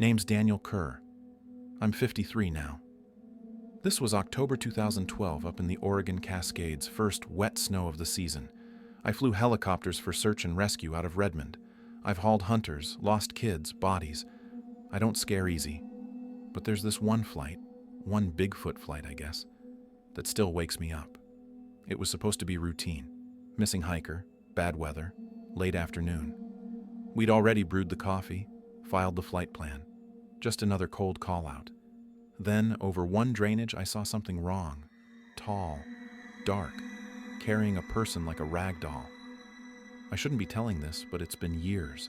Name's Daniel Kerr. I'm 53 now. This was October 2012 up in the Oregon Cascades, first wet snow of the season. I flew helicopters for search and rescue out of Redmond. I've hauled hunters, lost kids, bodies. I don't scare easy. But there's this one flight, one Bigfoot flight, I guess, that still wakes me up. It was supposed to be routine. Missing hiker, bad weather, late afternoon. We'd already brewed the coffee, filed the flight plan. Just another cold call-out. Then, over one drainage, I saw something wrong. Tall, dark, carrying a person like a rag doll. I shouldn't be telling this, but it's been years.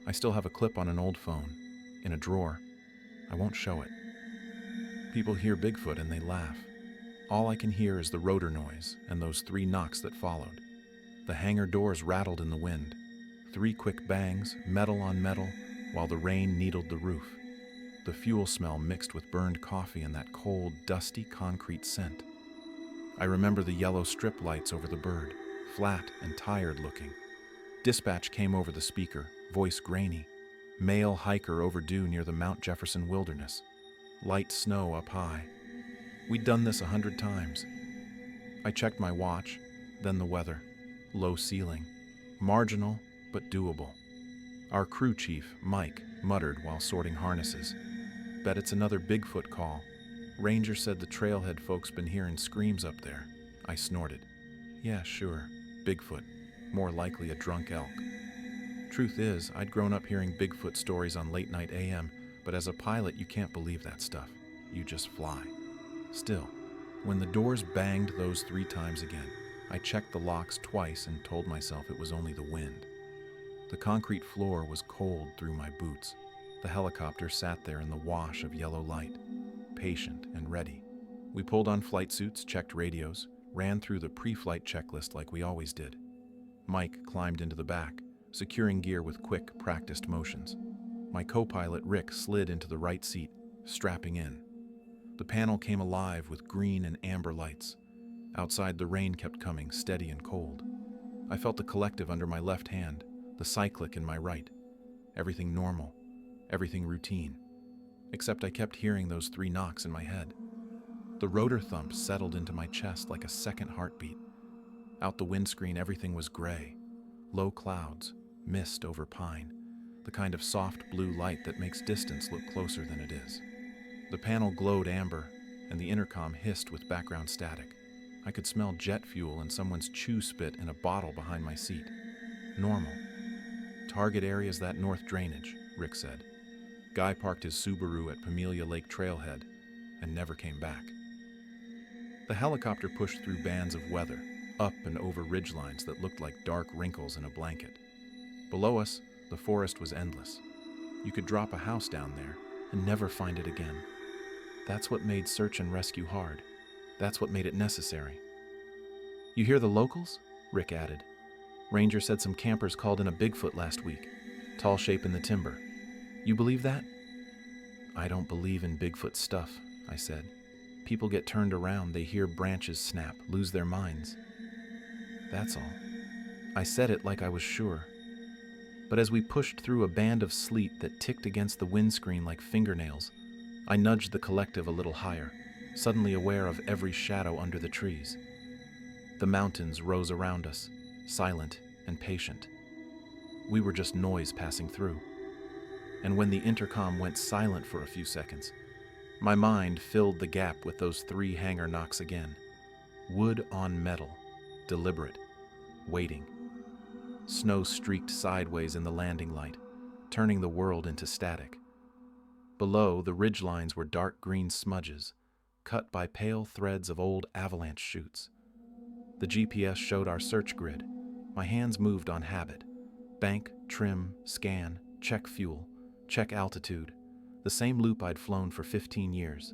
I still have a clip on an old phone, in a drawer. I won't show it. People hear Bigfoot and they laugh. All I can hear is the rotor noise and those 3 knocks that followed. The hangar doors rattled in the wind. 3 quick bangs, metal on metal, while the rain needled the roof. The fuel smell mixed with burned coffee and that cold, dusty concrete scent. I remember the yellow strip lights over the bird, flat and tired looking. Dispatch came over the speaker, voice grainy. Male hiker overdue near the Mount Jefferson wilderness. Light snow up high. We'd done this 100 times. I checked my watch, then the weather. Low ceiling. Marginal, but doable. Our crew chief, Mike, muttered while sorting harnesses. Bet it's another Bigfoot call. Ranger said the trailhead folks been hearing screams up there. I snorted. Yeah, sure. Bigfoot. More likely a drunk elk. Truth is, I'd grown up hearing Bigfoot stories on late night AM, but as a pilot you can't believe that stuff. You just fly. Still, when the doors banged those 3 times again, I checked the locks twice and told myself it was only the wind. The concrete floor was cold through my boots. The helicopter sat there in the wash of yellow light, patient and ready. We pulled on flight suits, checked radios, ran through the pre-flight checklist like we always did. Mike climbed into the back, securing gear with quick, practiced motions. My co-pilot Rick slid into the right seat, strapping in. The panel came alive with green and amber lights. Outside, the rain kept coming, steady and cold. I felt the collective under my left hand, the cyclic in my right. Everything normal, everything routine. Except I kept hearing those 3 knocks in my head. The rotor thump settled into my chest like a second heartbeat. Out the windscreen, everything was gray. Low clouds, mist over pine, the kind of soft blue light that makes distance look closer than it is. The panel glowed amber, and the intercom hissed with background static. I could smell jet fuel and someone's chew spit in a bottle behind my seat. Normal. Target area's that north drainage, Rick said. Guy parked his Subaru at Pamelia Lake Trailhead and never came back. The helicopter pushed through bands of weather, up and over ridgelines that looked like dark wrinkles in a blanket. Below us, the forest was endless. You could drop a house down there and never find it again. That's what made search and rescue hard. That's what made it necessary. You hear the locals? Rick added. Ranger said some campers called in a Bigfoot last week. Tall shape in the timber. You believe that? I don't believe in Bigfoot stuff, I said. People get turned around, they hear branches snap, lose their minds. That's all. I said it like I was sure. But as we pushed through a band of sleet that ticked against the windscreen like fingernails, I nudged the collective a little higher, suddenly aware of every shadow under the trees. The mountains rose around us, silent and patient. We were just noise passing through. And when the intercom went silent for a few seconds, my mind filled the gap with those 3 hangar knocks again. Wood on metal, deliberate, waiting. Snow streaked sideways in the landing light, turning the world into static. Below, the ridgelines were dark green smudges, cut by pale threads of old avalanche chutes. The GPS showed our search grid. My hands moved on habit. Bank, trim, scan, check fuel, check altitude. The same loop I'd flown for 15 years.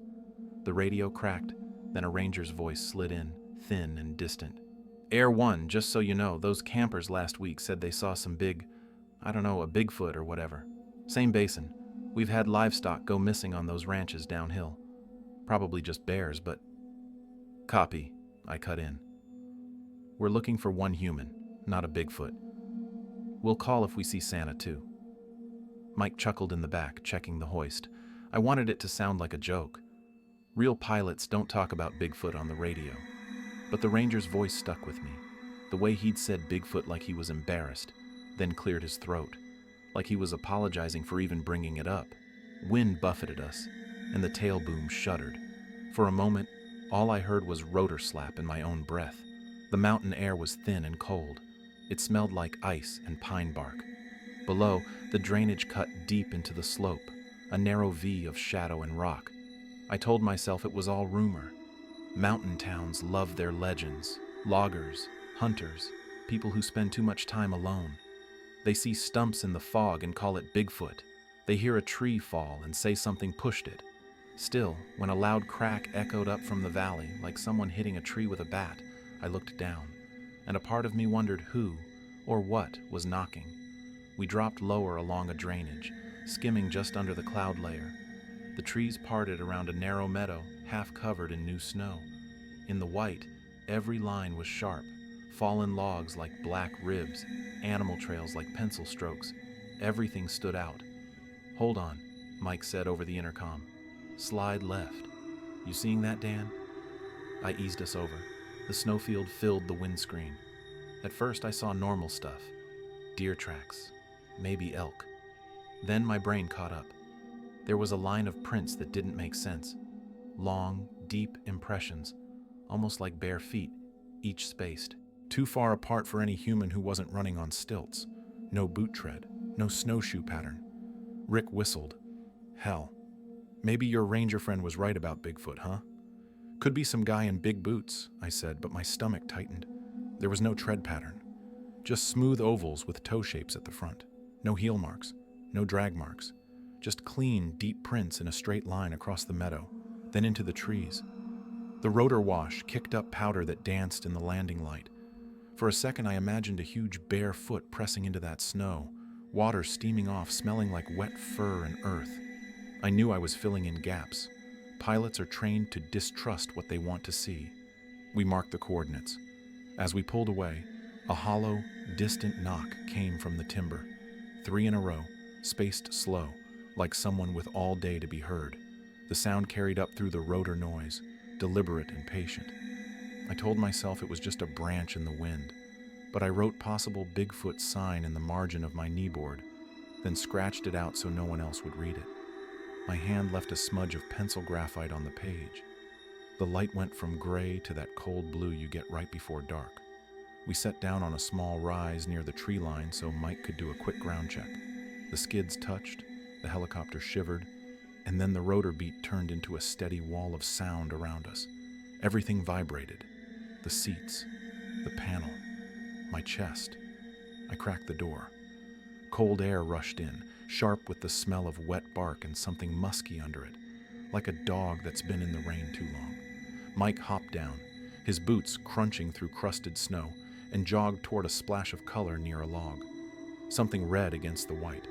The radio cracked, then a ranger's voice slid in, thin and distant. Air 1, just so you know, those campers last week said they saw some big, a Bigfoot or whatever. Same basin. We've had livestock go missing on those ranches downhill. Probably just bears, but... Copy, I cut in. We're looking for one human, not a Bigfoot. We'll call if we see Santa too. Mike chuckled in the back, checking the hoist. I wanted it to sound like a joke. Real pilots don't talk about Bigfoot on the radio. But the ranger's voice stuck with me. The way he'd said Bigfoot like he was embarrassed, then cleared his throat, like he was apologizing for even bringing it up. Wind buffeted us, and the tail boom shuddered. For a moment, all I heard was rotor slap in my own breath. The mountain air was thin and cold. It smelled like ice and pine bark. Below, the drainage cut deep into the slope, a narrow V of shadow and rock. I told myself it was all rumor. Mountain towns love their legends. Loggers, hunters, people who spend too much time alone. They see stumps in the fog and call it Bigfoot. They hear a tree fall and say something pushed it. Still, when a loud crack echoed up from the valley, like someone hitting a tree with a bat, I looked down, and a part of me wondered who, or what, was knocking. We dropped lower along a drainage, skimming just under the cloud layer. The trees parted around a narrow meadow, half covered in new snow. In the white, every line was sharp, fallen logs like black ribs, animal trails like pencil strokes. Everything stood out. "Hold on," Mike said over the intercom. "Slide left. You seeing that, Dan?" I eased us over. The snowfield filled the windscreen. At first I saw normal stuff. Deer tracks. Maybe elk. Then my brain caught up. There was a line of prints that didn't make sense. Long, deep impressions, almost like bare feet, each spaced. Too far apart for any human who wasn't running on stilts. No boot tread, no snowshoe pattern. Rick whistled. "Hell. Maybe your ranger friend was right about Bigfoot, huh?" "Could be some guy in big boots," I said, but my stomach tightened. There was no tread pattern. Just smooth ovals with toe shapes at the front. No heel marks, no drag marks. Just clean, deep prints in a straight line across the meadow, then into the trees. The rotor wash kicked up powder that danced in the landing light. For a second I imagined a huge bare foot pressing into that snow, water steaming off, smelling like wet fur and earth. I knew I was filling in gaps. Pilots are trained to distrust what they want to see. We marked the coordinates. As we pulled away, a hollow, distant knock came from the timber. 3 in a row, spaced slow, like someone with all day to be heard. The sound carried up through the rotor noise, deliberate and patient. I told myself it was just a branch in the wind, but I wrote possible Bigfoot sign in the margin of my kneeboard, then scratched it out so no one else would read it. My hand left a smudge of pencil graphite on the page. The light went from gray to that cold blue you get right before dark. We sat down on a small rise near the tree line so Mike could do a quick ground check. The skids touched, the helicopter shivered, and then the rotor beat turned into a steady wall of sound around us. Everything vibrated. The seats, the panel, my chest. I cracked the door. Cold air rushed in, sharp with the smell of wet bark and something musky under it, like a dog that's been in the rain too long. Mike hopped down, his boots crunching through crusted snow, and jogged toward a splash of color near a log. Something red against the white.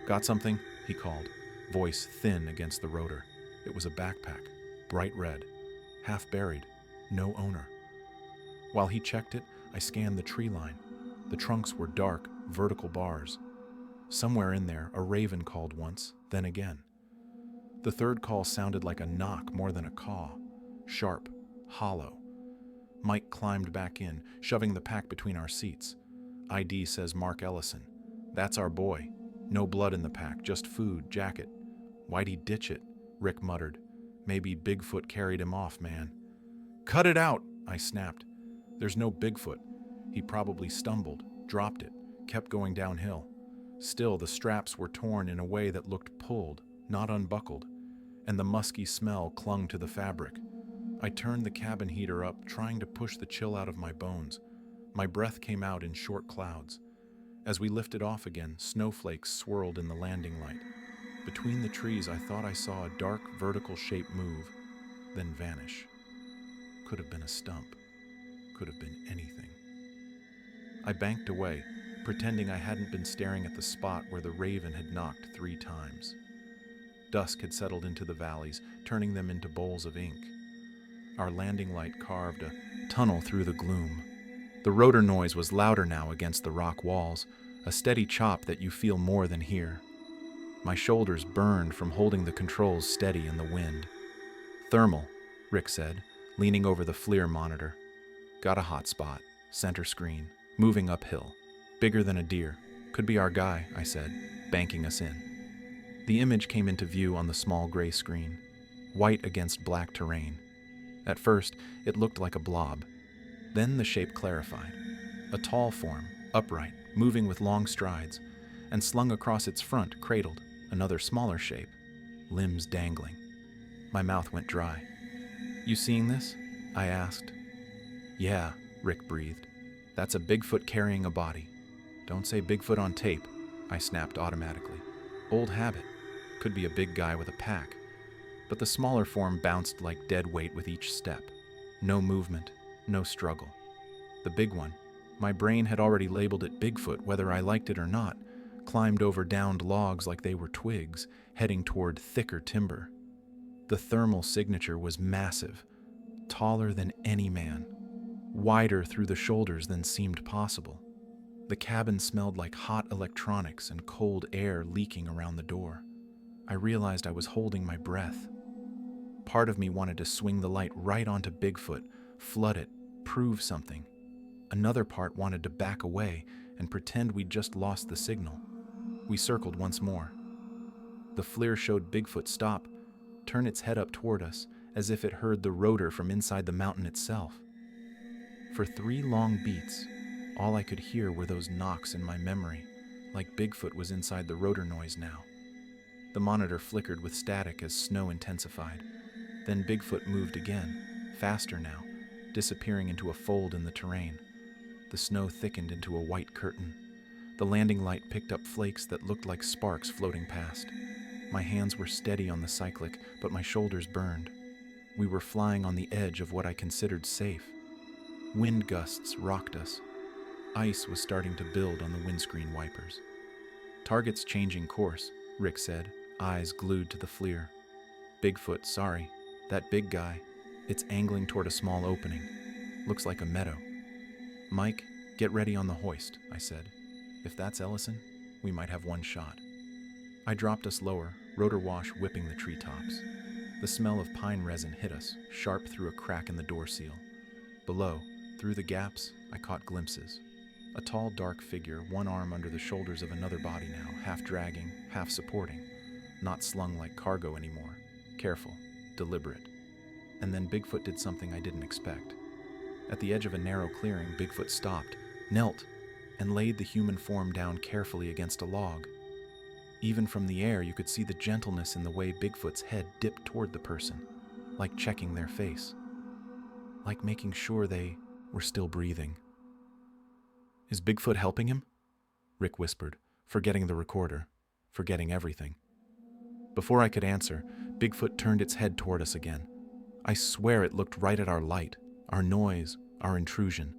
"Got something?" he called, voice thin against the rotor. It was a backpack, bright red, half buried, no owner. While he checked it, I scanned the tree line. The trunks were dark, vertical bars. Somewhere in there, a raven called once, then again. The third call sounded like a knock more than a caw. Sharp, hollow. Mike climbed back in, shoving the pack between our seats. ID says Mark Ellison. "That's our boy. No blood in the pack, just food, jacket." "Why'd he ditch it?" Rick muttered. "Maybe Bigfoot carried him off, man." "Cut it out," I snapped. "There's no Bigfoot. He probably stumbled, dropped it, kept going downhill." Still, the straps were torn in a way that looked pulled, not unbuckled, and the musky smell clung to the fabric. I turned the cabin heater up, trying to push the chill out of my bones. My breath came out in short clouds. As we lifted off again, snowflakes swirled in the landing light. Between the trees, I thought I saw a dark vertical shape move, then vanish. Could have been a stump. Could have been anything. I banked away, pretending I hadn't been staring at the spot where the raven had knocked 3 times. Dusk had settled into the valleys, turning them into bowls of ink. Our landing light carved a tunnel through the gloom. The rotor noise was louder now against the rock walls, a steady chop that you feel more than hear. My shoulders burned from holding the controls steady in the wind. "Thermal," Rick said, leaning over the FLIR monitor. "Got a hot spot. Center screen. Moving uphill. Bigger than a deer. Could be our guy," I said, banking us in. The image came into view on the small gray screen, white against black terrain. At first, it looked like a blob. Then the shape clarified. A tall form, upright, moving with long strides, and slung across its front, cradled, another smaller shape, limbs dangling. My mouth went dry. "You seeing this?" I asked. "Yeah," Rick breathed. "That's a Bigfoot carrying a body." "Don't say Bigfoot on tape," I snapped automatically. "Old habit. Could be a big guy with a pack." But the smaller form bounced like dead weight with each step. No movement, no struggle. The big one, my brain had already labeled it Bigfoot whether I liked it or not, climbed over downed logs like they were twigs, heading toward thicker timber. The thermal signature was massive, taller than any man, wider through the shoulders than seemed possible. The cabin smelled like hot electronics and cold air leaking around the door. I realized I was holding my breath. Part of me wanted to swing the light right onto Bigfoot, flood it, prove something. Another part wanted to back away and pretend we'd just lost the signal. We circled once more. The FLIR showed Bigfoot stop, turn its head up toward us, as if it heard the rotor from inside the mountain itself. For 3 long beats, all I could hear were those knocks in my memory, like Bigfoot was inside the rotor noise now. The monitor flickered with static as snow intensified. Then Bigfoot moved again, faster now, disappearing into a fold in the terrain. The snow thickened into a white curtain. The landing light picked up flakes that looked like sparks floating past. My hands were steady on the cyclic, but my shoulders burned. We were flying on the edge of what I considered safe. Wind gusts rocked us. Ice was starting to build on the windscreen wipers. "Target's changing course," Rick said, eyes glued to the FLIR. "Bigfoot, sorry. That big guy. It's angling toward a small opening. Looks like a meadow." "Mike, get ready on the hoist," I said. "If that's Ellison, we might have one shot." I dropped us lower, rotor wash whipping the treetops. The smell of pine resin hit us, sharp through a crack in the door seal. Below, through the gaps, I caught glimpses. A tall, dark figure, one arm under the shoulders of another body now, half dragging, half supporting, not slung like cargo anymore. Careful, deliberate. And then Bigfoot did something I didn't expect. At the edge of a narrow clearing, Bigfoot stopped, knelt, and laid the human form down carefully against a log. Even from the air, you could see the gentleness in the way Bigfoot's head dipped toward the person, like checking their face, like making sure they were still breathing. "Is Bigfoot helping him?" Rick whispered, forgetting the recorder, forgetting everything. Before I could answer, Bigfoot turned its head toward us again. I swear it looked right at our light, our noise, our intrusion.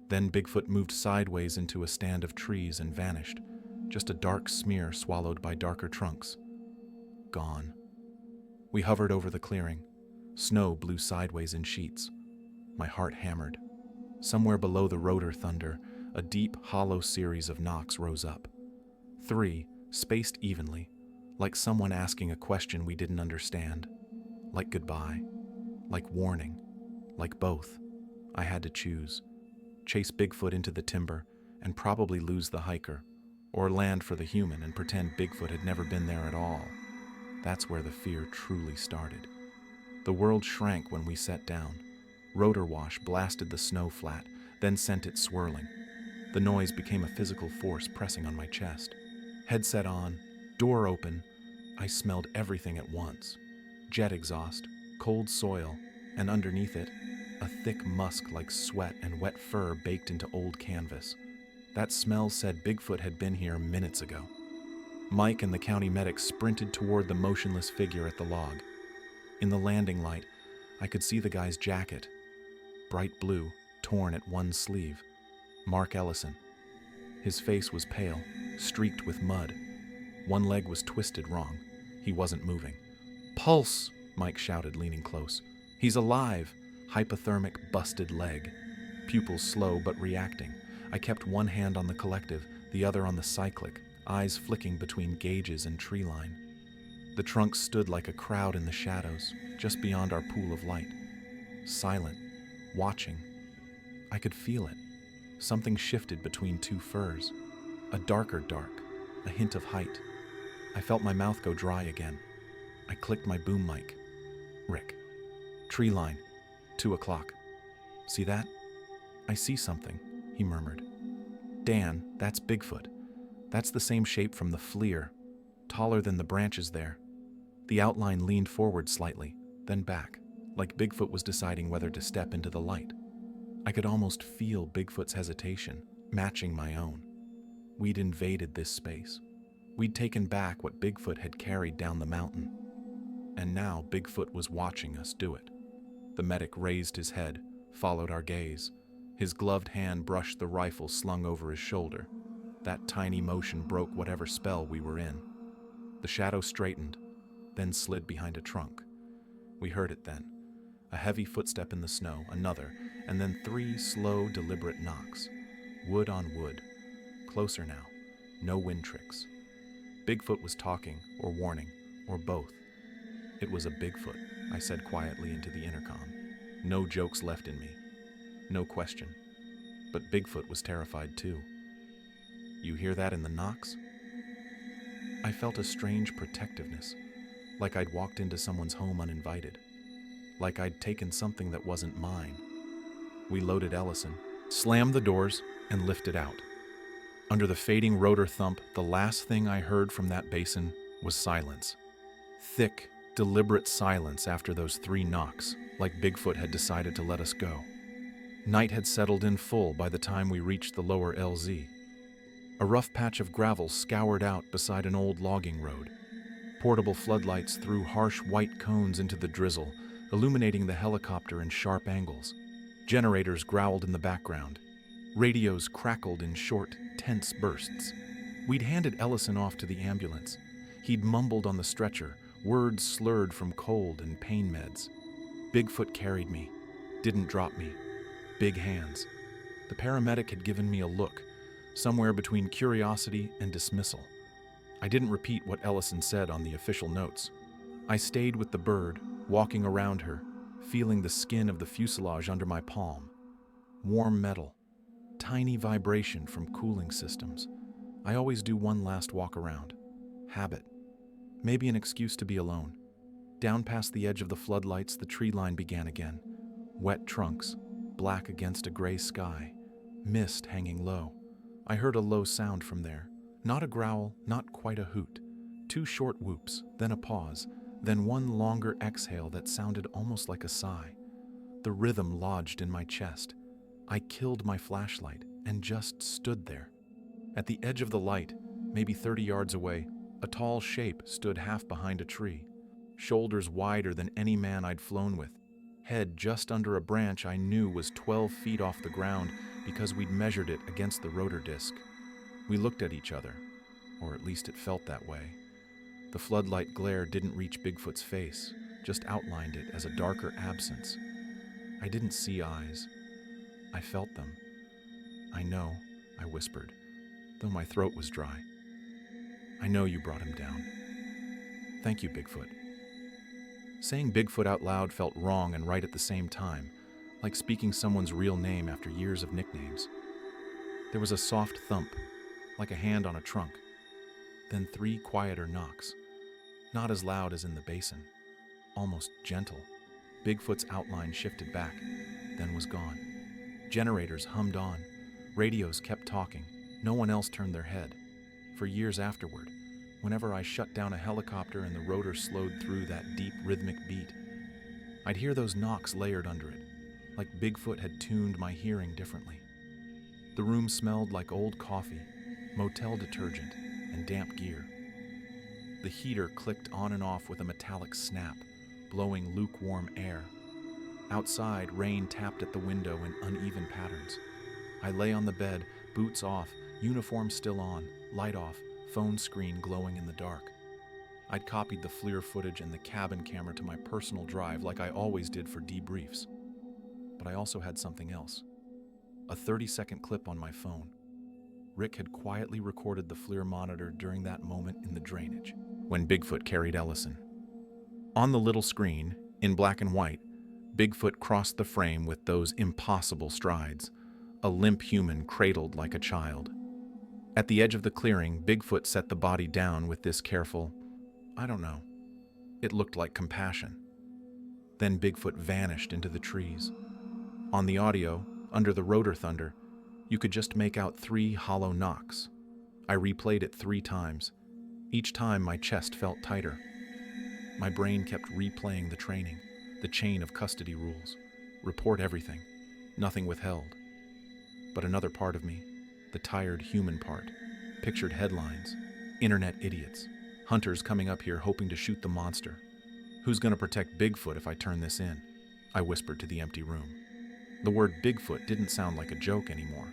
Then Bigfoot moved sideways into a stand of trees and vanished, just a dark smear swallowed by darker trunks. Gone. We hovered over the clearing. Snow blew sideways in sheets. My heart hammered. Somewhere below the rotor thunder, a deep, hollow series of knocks rose up. 3, spaced evenly, like someone asking a question we didn't understand. Like goodbye. Like warning. Like both. I had to choose. Chase Bigfoot into the timber and probably lose the hiker, or land for the human and pretend Bigfoot had never been there at all. That's where the fear truly started. The world shrank when we set down. Rotor wash blasted the snow flat, then sent it swirling. The noise became a physical force pressing on my chest. Headset on, door open, I smelled everything at once. Jet exhaust, cold soil, and underneath it, a thick musk like sweat and wet fur baked into old canvas. That smell said Bigfoot had been here minutes ago. Mike and the county medic sprinted toward the motionless figure at the log. In the landing light, I could see the guy's jacket. Bright blue, torn at one sleeve. Mark Ellison. His face was pale, streaked with mud. One leg was twisted wrong. He wasn't moving. "Pulse!" Mike shouted, leaning close. "He's alive!" Hypothermic, busted leg. Pupils slow but reacting. I kept one hand on the collective, the other on the cyclic, eyes flicking between gauges and tree line. The trunk stood like a crowd in the shadows, just beyond our pool of light. Silent, watching. I could feel it. Something shifted between two firs. A darker dark, a hint of height. I felt my mouth go dry again. I clicked my boom mic. Rick. Tree line. 2 o'clock. See that? I see something, he murmured. Dan, that's Bigfoot. That's the same shape from the FLIR, taller than the branches there. The outline leaned forward slightly, then back, like Bigfoot was deciding whether to step into the light. I could almost feel Bigfoot's hesitation, matching my own. We'd invaded this space. We'd taken back what Bigfoot had carried down the mountain. And now Bigfoot was watching us do it. The medic raised his head, followed our gaze. His gloved hand brushed the rifle slung over his shoulder. That tiny motion broke whatever spell we were in. The shadow straightened, then slid behind a trunk. We heard it then. A heavy footstep in the snow, another, and then 3 slow, deliberate knocks. Wood on wood. Closer now. No wind tricks. Bigfoot was talking, or warning, or both. It was a Bigfoot, I said quietly into the intercom. No jokes left in me. No question. But Bigfoot was terrified too. You hear that in the knocks? I felt a strange protectiveness, like I'd walked into someone's home uninvited, like I'd taken something that wasn't mine. We loaded Ellison, slammed the doors, and lifted out. Under the fading rotor thump, the last thing I heard from that basin was silence. Thick, deliberate silence after those 3 knocks, like Bigfoot had decided to let us go. Night had settled in full by the time we reached the lower LZ. A rough patch of gravel scoured out beside an old logging road. Portable floodlights threw harsh white cones into the drizzle, illuminating the helicopter in sharp angles. Generators growled in the background. Radios crackled in short, tense bursts. We'd handed Ellison off to the ambulance. He'd mumbled on the stretcher, words slurred from cold and pain meds. Bigfoot carried me, didn't drop me. Big hands. The paramedic had given me a look, somewhere between curiosity and dismissal. I didn't repeat what Ellison said on the official notes. I stayed with the bird, walking around her, feeling the skin of the fuselage under my palm. Warm metal. Tiny vibration from cooling systems. I always do one last walk around. Habit. Maybe an excuse to be alone. Down past the edge of the floodlights, the tree line began again. Wet trunks, black against a gray sky, mist hanging low. I heard a low sound from there. Not a growl, not quite a hoot. 2 short whoops, then a pause, then one longer exhale that sounded almost like a sigh. The rhythm lodged in my chest. I killed my flashlight and just stood there. At the edge of the light, maybe 30 yards away, a tall shape stood half behind a tree. Shoulders wider than any man I'd flown with. Head just under a branch I knew was 12 feet off the ground because we'd measured it against the rotor disc. We looked at each other, or at least it felt that way. The floodlight glare didn't reach Bigfoot's face, just outlined it as a darker absence. I didn't see eyes. I felt them. I know, I whispered, though my throat was dry. I know you brought him down. Thank you, Bigfoot. Saying Bigfoot out loud felt wrong and right at the same time, like speaking someone's real name after years of nicknames. There was a soft thump, like a hand on a trunk, then 3 quieter knocks, not as loud as in the basin, almost gentle. Bigfoot's outline shifted back, then was gone. Generators hummed on, radios kept talking, no one else turned their head. For years afterward, whenever I shut down a helicopter and the rotor slowed through that deep rhythmic beat, I'd hear those knocks layered under it, like Bigfoot had tuned my hearing differently. The room smelled like old coffee, motel detergent, and damp gear. The heater clicked on and off with a metallic snap, blowing lukewarm air. Outside, rain tapped at the window in uneven patterns. I lay on the bed, boots off, uniform still on, light off, phone screen glowing in the dark. I'd copied the FLIR footage and the cabin camera to my personal drive like I always did for debriefs. But I also had something else. A 30-second clip on my phone. Rick had quietly recorded the FLIR monitor during that moment in the drainage, when Bigfoot carried Ellison. On the little screen, in black and white, Bigfoot crossed the frame with those impossible strides, a limp human cradled like a child. At the edge of the clearing, Bigfoot set the body down with this careful, I don't know, it looked like compassion. Then Bigfoot vanished into the trees. On the audio, under the rotor thunder, you could just make out 3 hollow knocks. I replayed it 3 times. Each time my chest felt tighter. My brain kept replaying the training, the chain of custody rules. Report everything, nothing withheld. But another part of me, the tired human part, pictured headlines, internet idiots, hunters coming up here hoping to shoot the monster. Who's gonna protect Bigfoot if I turn this in? I whispered to the empty room. The word Bigfoot didn't sound like a joke anymore.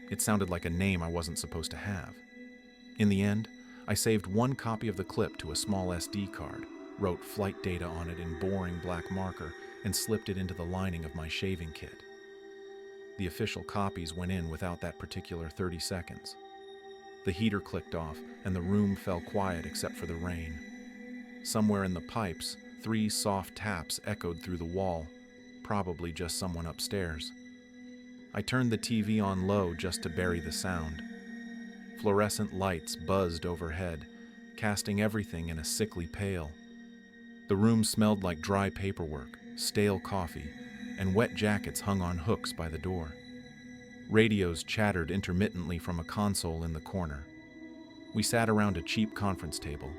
It sounded like a name I wasn't supposed to have. In the end, I saved 1 copy of the clip to a small SD card, wrote flight data on it in boring black marker, and slipped it into the lining of my shaving kit. The official copies went in without that particular 30 seconds. The heater clicked off, and the room fell quiet except for the rain. Somewhere in the pipes, 3 soft taps echoed through the wall, probably just someone upstairs. I turned the TV on low just to bury the sound. Fluorescent lights buzzed overhead, casting everything in a sickly pale. The room smelled like dry paperwork, stale coffee, and wet jackets hung on hooks by the door. Radios chattered intermittently from a console in the corner. We sat around a cheap conference table.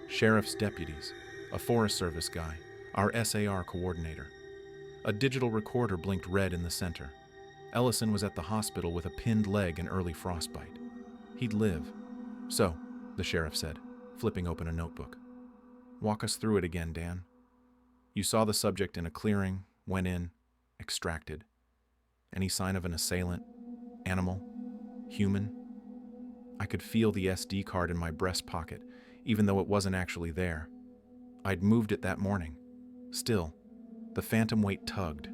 Sheriff's deputies, a Forest Service guy, our SAR coordinator. A digital recorder blinked red in the center. Ellison was at the hospital with a pinned leg and early frostbite. He'd live. So, the sheriff said, flipping open a notebook. Walk us through it again, Dan. You saw the subject in a clearing, went in, extracted. Any sign of an assailant? Animal? Human? I could feel the SD card in my breast pocket, even though it wasn't actually there. I'd moved it that morning. Still, the phantom weight tugged.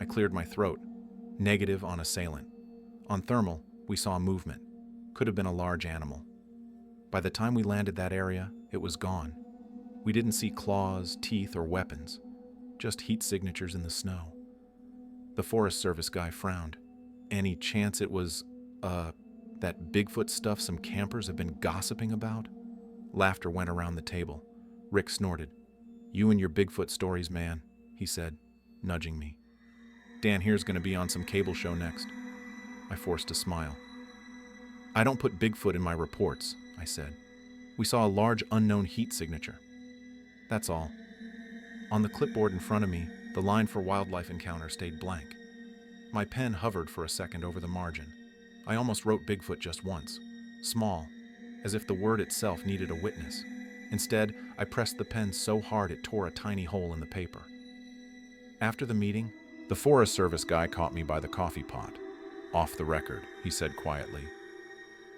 I cleared my throat. Negative on assailant. On thermal, we saw movement. Could have been a large animal. By the time we landed that area, it was gone. We didn't see claws, teeth, or weapons. Just heat signatures in the snow. The Forest Service guy frowned. Any chance it was, that Bigfoot stuff some campers have been gossiping about? Laughter went around the table. Rick snorted. You and your Bigfoot stories, man, he said, nudging me. Dan here's going to be on some cable show next. I forced a smile. I don't put Bigfoot in my reports, I said. We saw a large unknown heat signature. That's all. On the clipboard in front of me, the line for wildlife encounter stayed blank. My pen hovered for a second over the margin. I almost wrote Bigfoot just once, small, as if the word itself needed a witness. Instead, I pressed the pen so hard it tore a tiny hole in the paper. After the meeting, the Forest Service guy caught me by the coffee pot. Off the record, he said quietly.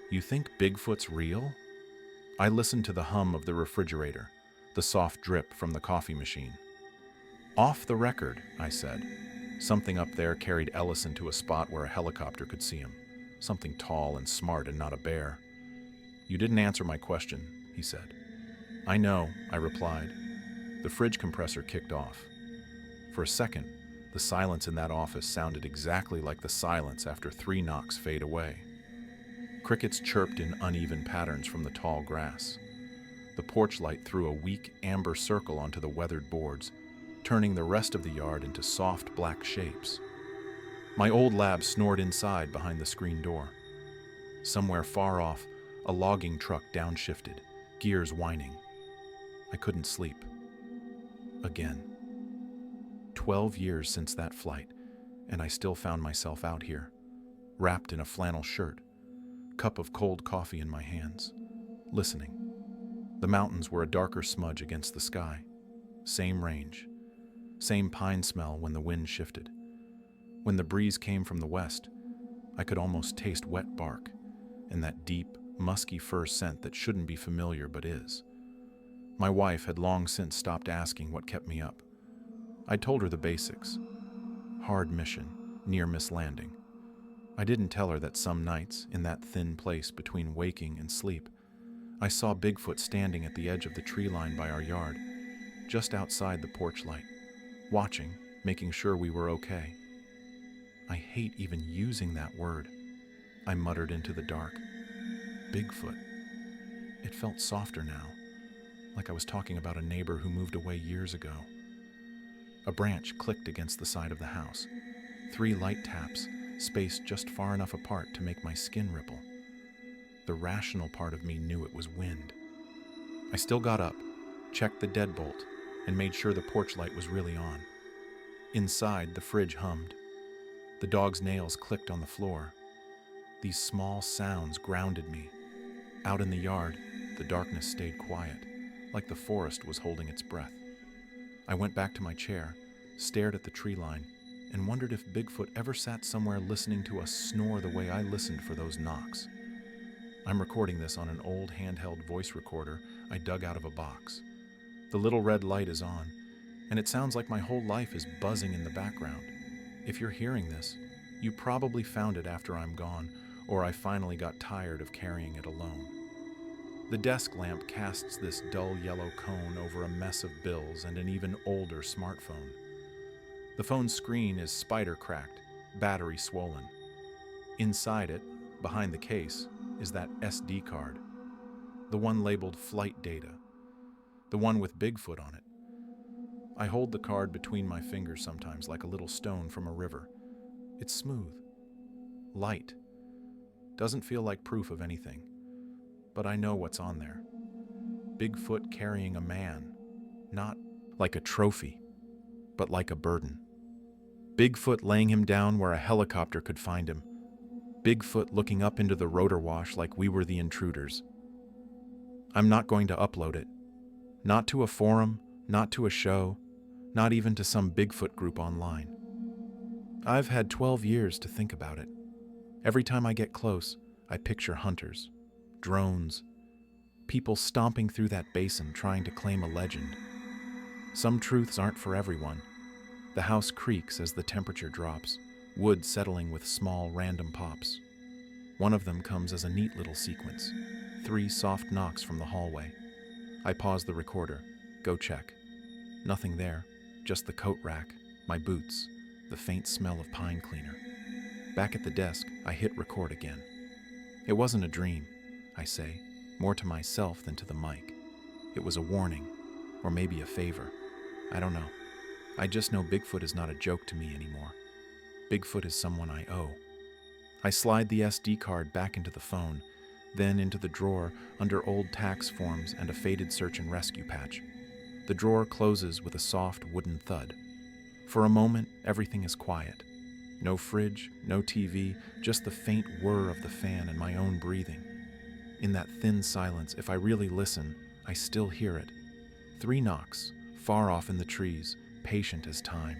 You think Bigfoot's real? I listened to the hum of the refrigerator, the soft drip from the coffee machine. Off the record, I said. Something up there carried Ellison to a spot where a helicopter could see him. Something tall and smart and not a bear. You didn't answer my question, he said. I know, I replied. The fridge compressor kicked off. For a second, the silence in that office sounded exactly like the silence after 3 knocks fade away. Crickets chirped in uneven patterns from the tall grass. The porch light threw a weak amber circle onto the weathered boards, turning the rest of the yard into soft black shapes. My old lab snored inside behind the screen door. Somewhere far off, a logging truck downshifted, gears whining. I couldn't sleep. Again. 12 years since that flight, and I still found myself out here, wrapped in a flannel shirt, cup of cold coffee in my hands, listening. The mountains were a darker smudge against the sky. Same range. Same pine smell when the wind shifted. When the breeze came from the west, I could almost taste wet bark and that deep, musky fir scent that shouldn't be familiar but is. My wife had long since stopped asking what kept me up. I told her the basics. Hard mission, near-miss landing. I didn't tell her that some nights, in that thin place between waking and sleep, I saw Bigfoot standing at the edge of the tree line by our yard, just outside the porch light, watching, making sure we were okay. I hate even using that word, I muttered into the dark. Bigfoot. It felt softer now, like I was talking about a neighbor who moved away years ago. A branch clicked against the side of the house. 3 light taps, spaced just far enough apart to make my skin ripple. The rational part of me knew it was wind. I still got up, checked the deadbolt, and made sure the porch light was really on. Inside, the fridge hummed. The dog's nails clicked on the floor. These small sounds grounded me. Out in the yard, the darkness stayed quiet, like the forest was holding its breath. I went back to my chair, stared at the tree line, and wondered if Bigfoot ever sat somewhere listening to us snore the way I listened for those knocks. I'm recording this on an old handheld voice recorder I dug out of a box. The little red light is on, and it sounds like my whole life is buzzing in the background. If you're hearing this, you probably found it after I'm gone, or I finally got tired of carrying it alone. The desk lamp casts this dull yellow cone over a mess of bills and an even older smartphone. The phone's screen is spider-cracked, battery swollen. Inside it, behind the case, is that SD card. The one labeled flight data. The one with Bigfoot on it. I hold the card between my fingers sometimes like a little stone from a river. It's smooth. Light. Doesn't feel like proof of anything. But I know what's on there. Bigfoot carrying a man. Not like a trophy, but like a burden. Bigfoot laying him down where a helicopter could find him. Bigfoot looking up into the rotor wash like we were the intruders. I'm not going to upload it. Not to a forum, not to a show, not even to some Bigfoot group online. I've had 12 years to think about it. Every time I get close, I picture hunters, drones, people stomping through that basin trying to claim a legend. Some truths aren't for everyone. The house creaks as the temperature drops, wood settling with small random pops. One of them comes as a neat little sequence. 3 soft knocks from the hallway. I pause the recorder, go check. Nothing there, just the coat rack, my boots, the faint smell of pine cleaner. Back at the desk, I hit record again. It wasn't a dream, I say, more to myself than to the mic. It was a warning, or maybe a favor. I don't know. I just know Bigfoot is not a joke to me anymore. Bigfoot is someone I owe. I slide the SD card back into the phone, then into the drawer under old tax forms and a faded search and rescue patch. The drawer closes with a soft wooden thud. For a moment, everything is quiet. No fridge, no TV, just the faint whir of the fan and my own breathing. In that thin silence, if I really listen, I still hear it. 3 knocks, far off in the trees, patient as time.